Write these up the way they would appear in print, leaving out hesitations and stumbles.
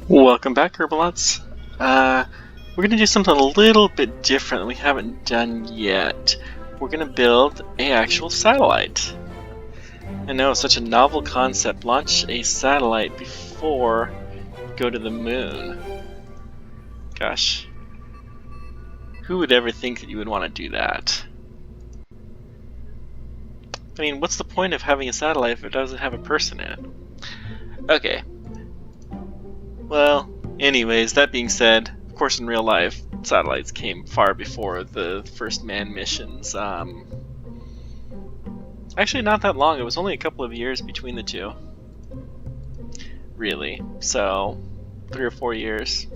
Welcome back, Kerbals. We're going to do something a little bit different that we haven't done yet. We're going to build an actual satellite. I know, it's such a novel concept. Launch a satellite before you go to the moon. Gosh. Who would ever think that you would want to do that? I mean, what's the point of having a satellite if it doesn't have a person in it? Okay. Well, anyways, that being said, of course in real life, satellites came far before the first manned missions. Actually not that long, it was only a couple of years between the two. Really. So, 3 or 4 years.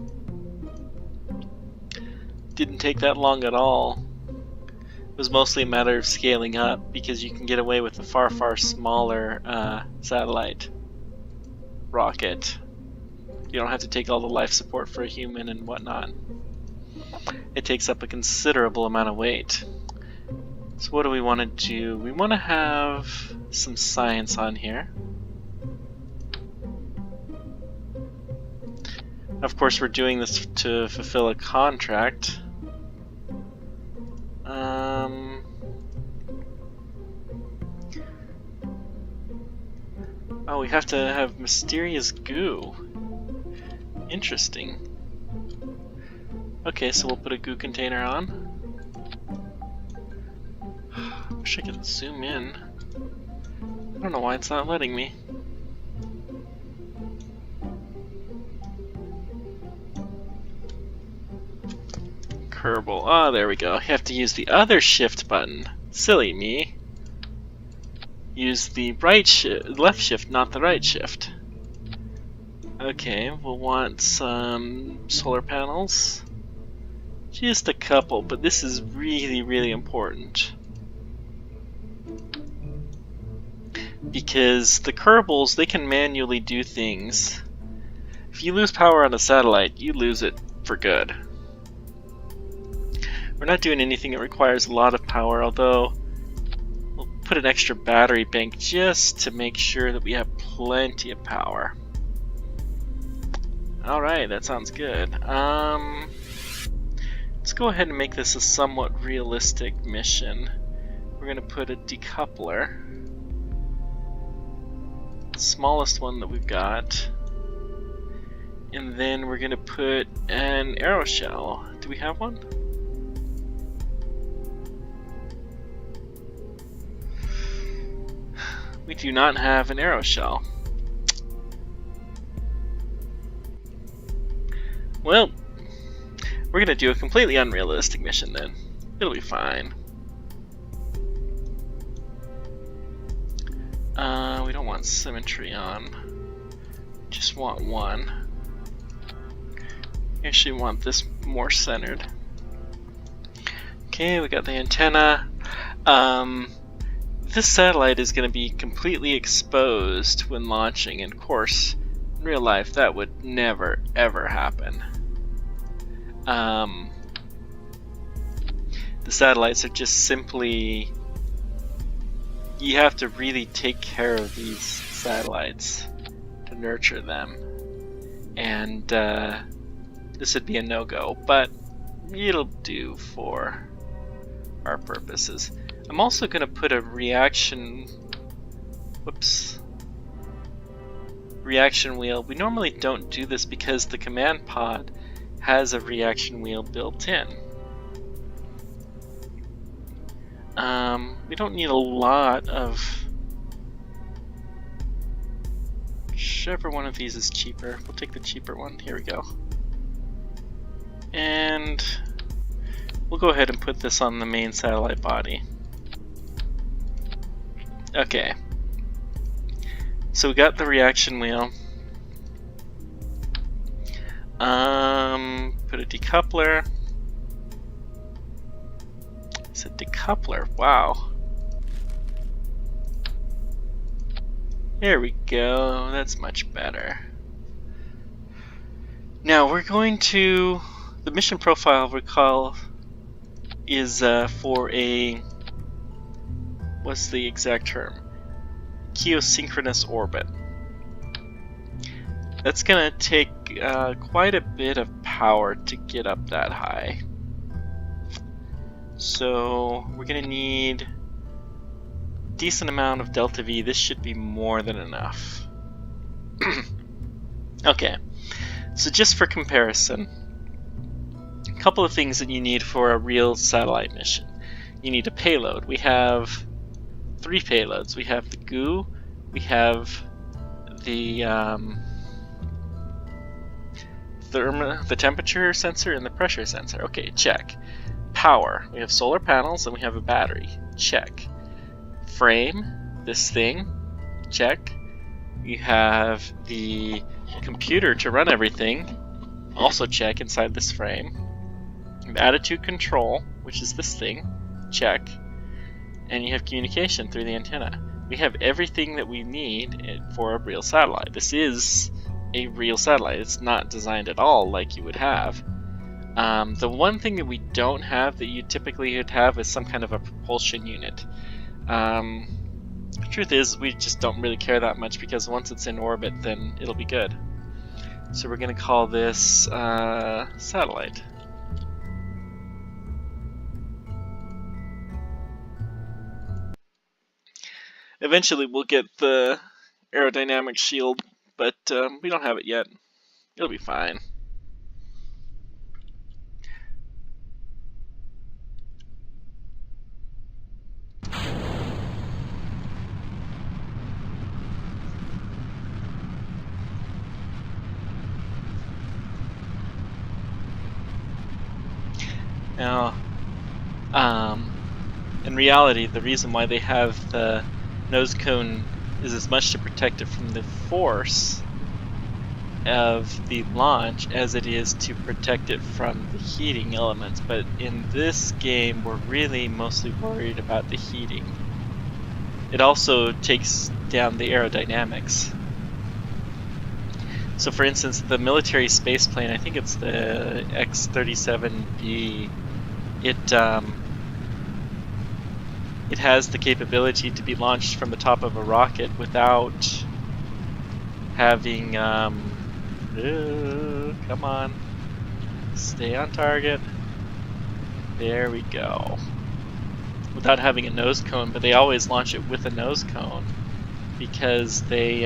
Didn't take that long at all. It was mostly a matter of scaling up, because you can get away with a far, far smaller satellite rocket. You don't have to take all the life support for a human and whatnot. It takes up a considerable amount of weight. So what do we want to do? We want to have some science on here. Of course, we're doing this to fulfill a contract. Oh, we have to have mysterious goo. Interesting. Okay, so we'll put a goo container on. Wish I could zoom in. I don't know why it's not letting me. Kerbal. Ah, there we go. You have to use the other shift button. Silly me. Use the left shift, not the right shift. Okay, we'll want some solar panels. Just a couple, but this is really, really important. Because the Kerbals, they can manually do things. If you lose power on a satellite, you lose it for good. We're not doing anything that requires a lot of power, although we'll put an extra battery bank just to make sure that we have plenty of power. Alright, that sounds good. Let's go ahead and make this a somewhat realistic mission. We're going to put a decoupler. The smallest one that we've got. And then we're going to put an aeroshell. Do we have one? We do not have an aeroshell. Well, we're gonna do a completely unrealistic mission then. It'll be fine. We don't want symmetry on. Just want one. We actually want this more centered. Okay, we got the antenna. This satellite is going to be completely exposed when launching, and of course, in real life, that would never, ever happen. The satellites are just simply... You have to really take care of these satellites to nurture them. And this would be a no-go, but it'll do for our purposes. I'm also going to put a reaction wheel. We normally don't do this because the command pod has a reaction wheel built in. We don't need a lot of... Whichever one of these is cheaper. We'll take the cheaper one. Here we go. And we'll go ahead and put this on the main satellite body. Okay. So we got the reaction wheel. Put a decoupler. It's a decoupler. Wow. There we go. That's much better. Now we're going to... The mission profile, recall, is for a... What's the exact term? Keosynchronous orbit. That's gonna take quite a bit of power to get up that high. So we're gonna need a decent amount of delta V. This should be more than enough. Okay, so just for comparison, a couple of things that you need for a real satellite mission. You need a payload. We have 3 payloads. We have the goo, we have the the temperature sensor and the pressure sensor. Okay, check. Power. We have solar panels and we have a battery. Check. Frame. This thing. Check. You have the computer to run everything. Also check inside this frame. You have attitude control, which is this thing. Check. And you have communication through the antenna. We have everything that we need for a real satellite. This is a real satellite. It's not designed at all like you would have. The one thing that we don't have that you typically would have is some kind of a propulsion unit. The truth is, we just don't really care that much because once it's in orbit, then it'll be good. So we're going to call this satellite. Eventually we'll get the aerodynamic shield, but we don't have it yet. It'll be fine. Now, in reality, the reason why they have the nose cone is as much to protect it from the force of the launch as it is to protect it from the heating elements. But in this game, we're really mostly worried about the heating. It also takes down the aerodynamics. So for instance, the military space plane, I think it's the X-37B, it has the capability to be launched from the top of a rocket without having, come on, stay on target, there we go, without having a nose cone, but they always launch it with a nose cone because they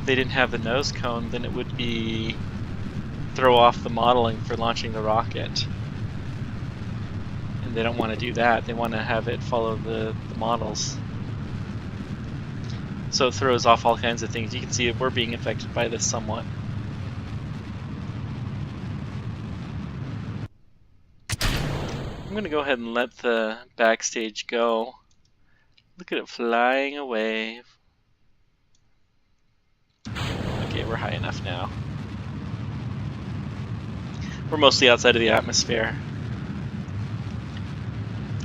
didn't have the nose cone, then it would be throw off the modeling for launching the rocket. And they don't want to do that. They want to have it follow the models. So it throws off all kinds of things. You can see we're being affected by this somewhat. I'm going to go ahead and let the backstage go. Look at it flying away. Okay, we're high enough now. We're mostly outside of the atmosphere.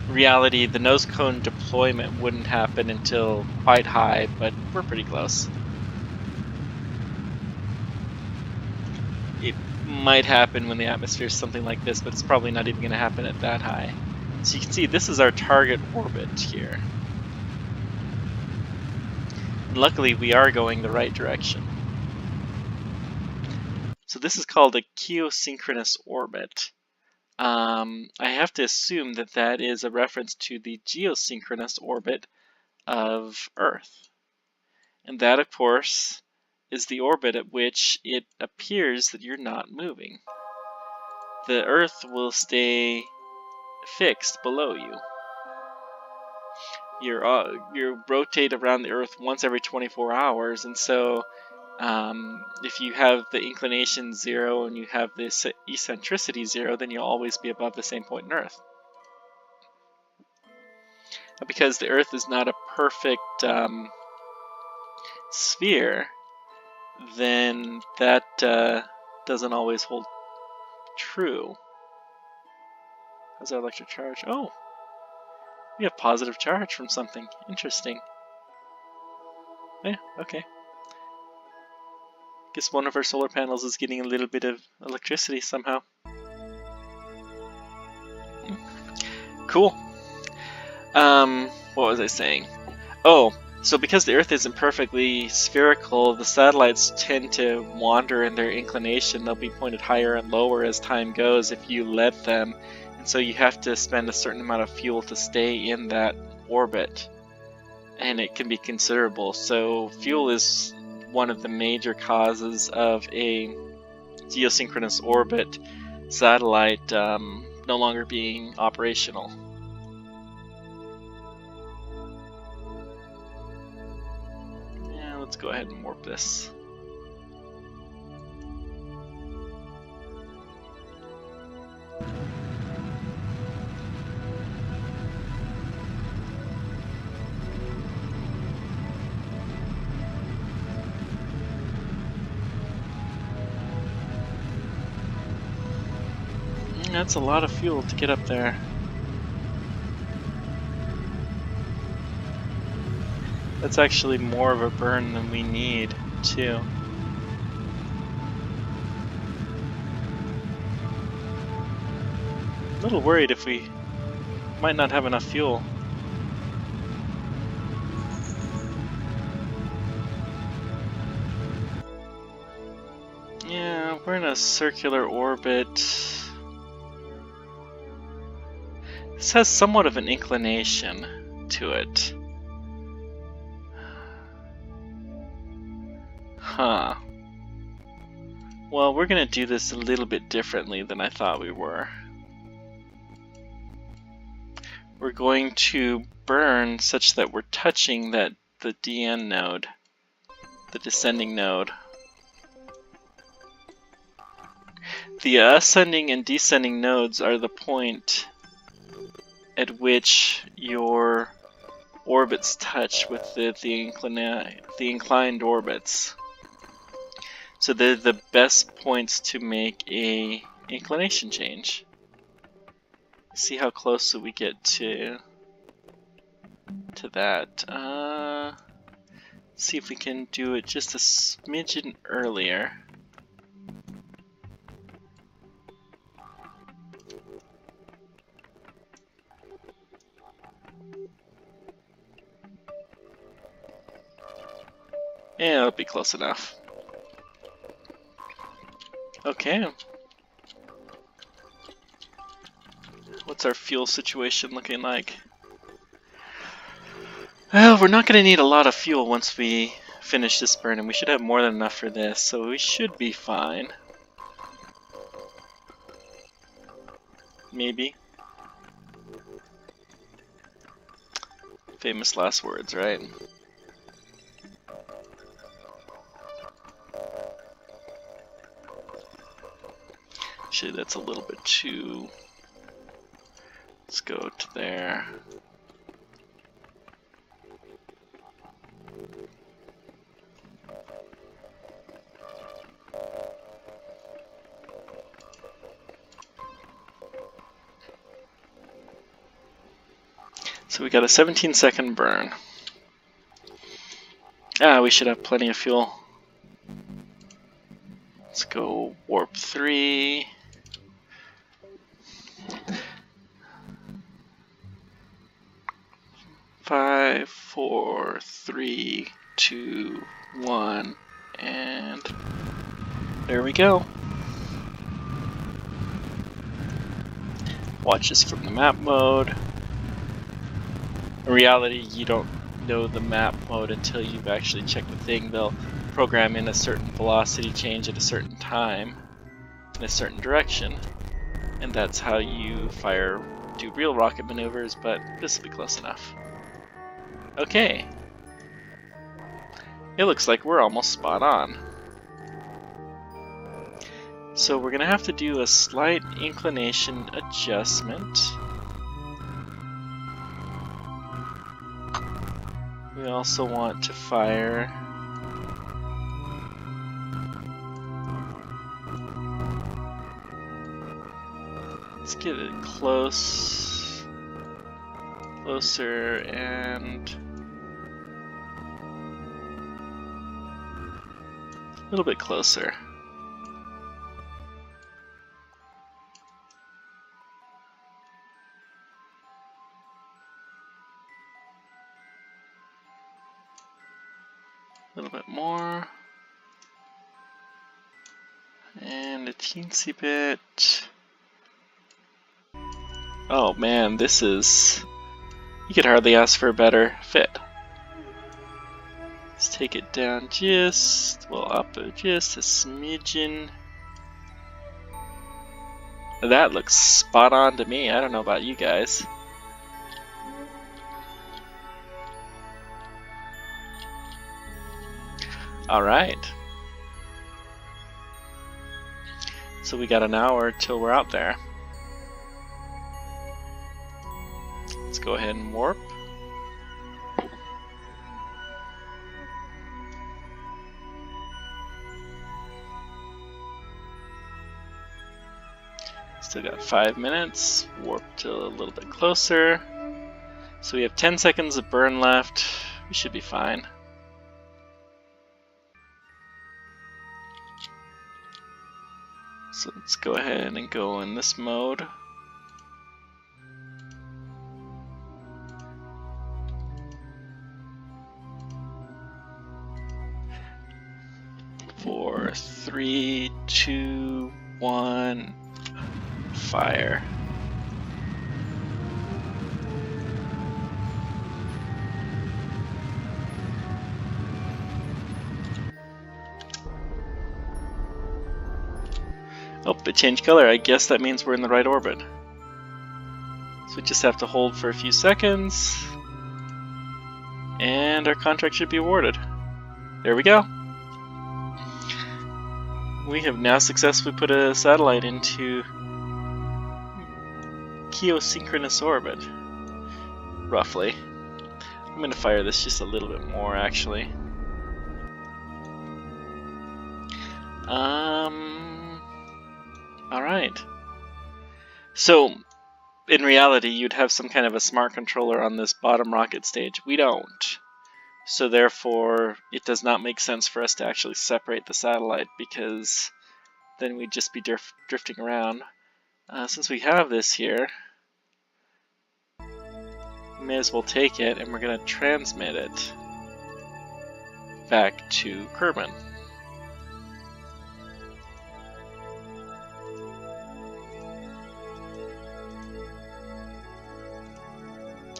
In reality, the nose cone deployment wouldn't happen until quite high, but we're pretty close. It might happen when the atmosphere is something like this, but it's probably not even going to happen at that high. So you can see this is our target orbit here. And luckily, we are going the right direction. So this is called a Keosynchronous orbit. I have to assume that that is a reference to the geosynchronous orbit of Earth. And that, of course, is the orbit at which it appears that you're not moving. The Earth will stay fixed below you. You rotate around the Earth once every 24 hours, and so if you have the inclination 0 and you have the eccentricity 0, then you'll always be above the same point in Earth. But because the Earth is not a perfect sphere, then that doesn't always hold true. How's our electric charge? Oh, we have positive charge from something. Interesting. Yeah, okay. Guess one of our solar panels is getting a little bit of electricity somehow. Cool. What was I saying? Oh, So because the Earth isn't perfectly spherical, the satellites tend to wander in their inclination. They'll be pointed higher and lower as time goes if you let them. And so you have to spend a certain amount of fuel to stay in that orbit. And it can be considerable. So fuel is one of the major causes of a geosynchronous orbit satellite no longer being operational. Let's go ahead and warp this. That's a lot of fuel to get up there. That's actually more of a burn than we need, too. A little worried if we might not have enough fuel. Yeah, we're in a circular orbit. This has somewhat of an inclination to it. Huh. Well, we're gonna do this a little bit differently than I thought we were. We're going to burn such that we're touching the DN node, the descending node. The ascending and descending nodes are the point at which your orbits touch with the inclined orbits. So they're the best points to make a inclination change. See how close we get to that. See if we can do it just a smidgen earlier. Yeah, it'll be close enough. Okay. What's our fuel situation looking like? Well, we're not going to need a lot of fuel once we finish this burn, and we should have more than enough for this, so we should be fine. Maybe. Famous last words, right? Actually, that's a little bit too... Let's go to there. So we got a 17-second burn. We should have plenty of fuel. Let's go warp 3. Five, 4, 3, 2, 1, and there we go. Watch this from the map mode. In reality, you don't know the map mode until you've actually checked the thing. They'll program in a certain velocity change at a certain time in a certain direction, and that's how you do real rocket maneuvers, but this will be close enough. Okay. It looks like we're almost spot on. So we're going to have to do a slight inclination adjustment. We also want to fire let's get it closer, and a little bit closer. And a teensy bit. Oh man, this is... You could hardly ask for a better fit. Let's take it down just... Well, up just a smidgen. That looks spot on to me. I don't know about you guys. Alright. So we got an hour till we're out there. Let's go ahead and warp. Still got 5 minutes. Warp till a little bit closer. So we have 10 seconds of burn left. We should be fine. So let's go ahead and go in this mode. Four, 3, 2, 1, fire. Oh, it changed color. I guess that means we're in the right orbit. So we just have to hold for a few seconds. And our contract should be awarded. There we go. We have now successfully put a satellite into Keosynchronous orbit. Roughly. I'm going to fire this just a little bit more, actually. Alright. So, in reality, you'd have some kind of a smart controller on this bottom rocket stage. We don't. So therefore, it does not make sense for us to actually separate the satellite, because then we'd just be drifting around. Since we have this here, we may as well take it, and we're going to transmit it back to Kerbal.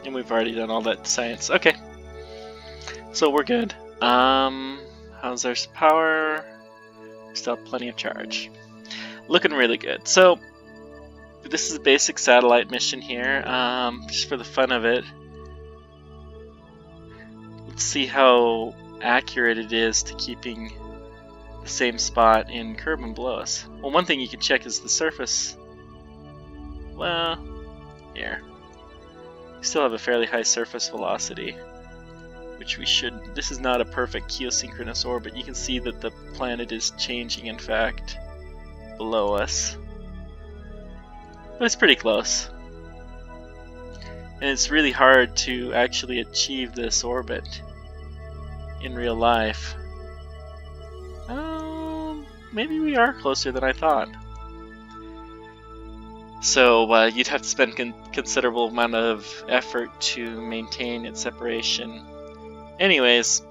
And we've already done all that science. Okay. So we're good. How's our power? We still have plenty of charge. Looking really good. So this is a basic satellite mission here, just for the fun of it. Let's see how accurate it is to keeping the same spot in Kerbal below us. Well, one thing you can check is the surface. Well, here. We still have a fairly high surface velocity, which we should... This is not a perfect geosynchronous orbit. You can see that the planet is changing, in fact, below us. But it's pretty close. And it's really hard to actually achieve this orbit in real life. Maybe we are closer than I thought. So you'd have to spend considerable amount of effort to maintain its separation. Anyways,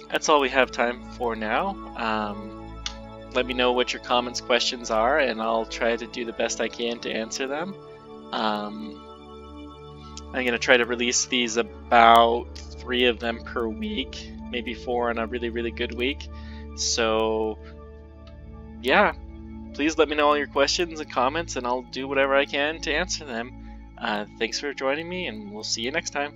that's all we have time for now. Let me know what your comments, questions are, and I'll try to do the best I can to answer them. I'm going to try to release these about 3 of them per week, maybe 4 on a really, really good week. So, yeah. Please let me know all your questions and comments, and I'll do whatever I can to answer them. Thanks for joining me, and we'll see you next time.